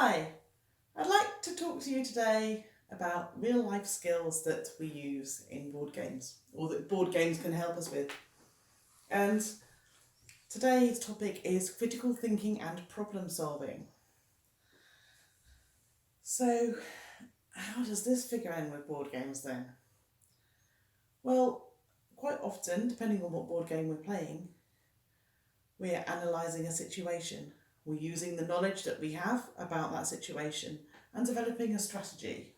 Hi, I'd like to talk to you today about real life skills that we use in board games, or that board games can help us with. And today's topic is critical thinking and problem solving. So, how does this figure in with board games then? Well, quite often, depending on what board game we're playing, we're analysing a situation. We're using the knowledge that we have about that situation and developing a strategy.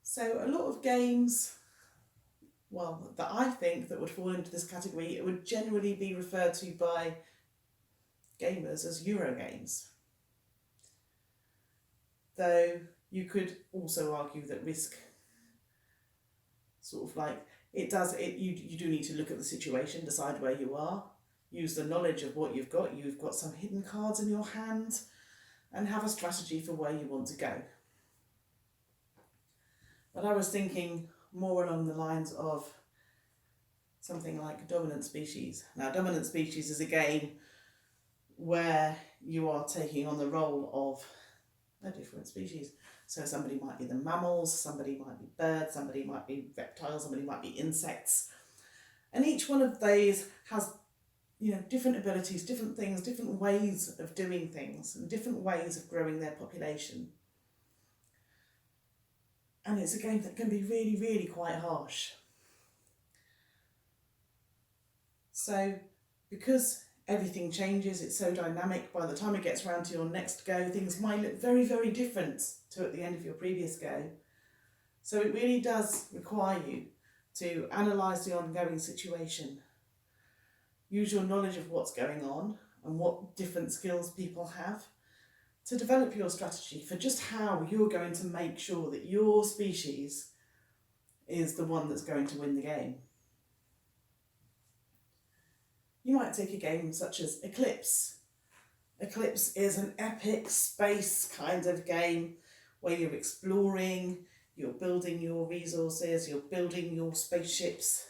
So a lot of games, well, that I think that would fall into this category, it would generally be referred to by gamers as Euro games. Though you could also argue that Risk sort of like, you do need to look at the situation, decide where you are, use the knowledge of what you've got some hidden cards in your hand, and have a strategy for where you want to go. But I was thinking more along the lines of something like Dominant Species. Now, Dominant Species is a game where you are taking on the role of a different species. So somebody might be the mammals, somebody might be birds, somebody might be reptiles, somebody might be insects. And each one of these has, different abilities, different things, different ways of doing things, and different ways of growing their population. And it's a game that can be really, really quite harsh. So, because everything changes, it's so dynamic, by the time it gets around to your next go, things might look very, very different to at the end of your previous go. So it really does require you to analyse the ongoing situation, use your knowledge of what's going on and what different skills people have to develop your strategy for just how you're going to make sure that your species is the one that's going to win the game. You might take a game such as Eclipse. Eclipse is an epic space kind of game where you're exploring, you're building your resources, you're building your spaceships,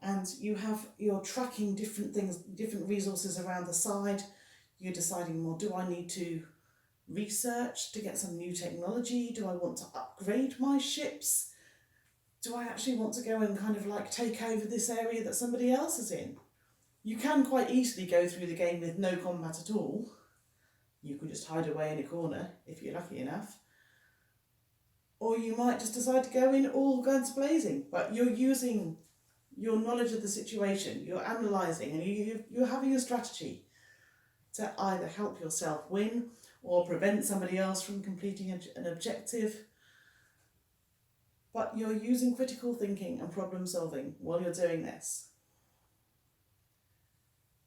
and you're tracking different things, different resources around the side. You're deciding, well, do I need to research to get some new technology? Do I want to upgrade my ships? Do I actually want to go and kind of like take over this area that somebody else is in? You can quite easily go through the game with no combat at all. You could just hide away in a corner if you're lucky enough. Or you might just decide to go in all guns blazing, but you're using your knowledge of the situation, you're analysing, and you're having a strategy to either help yourself win or prevent somebody else from completing an objective. But you're using critical thinking and problem solving while you're doing this.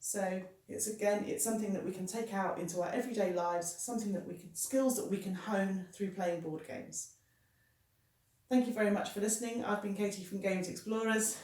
So it's something that we can take out into our everyday lives, skills that we can hone through playing board games. Thank you very much for listening. I've been Katie from Games Explorers.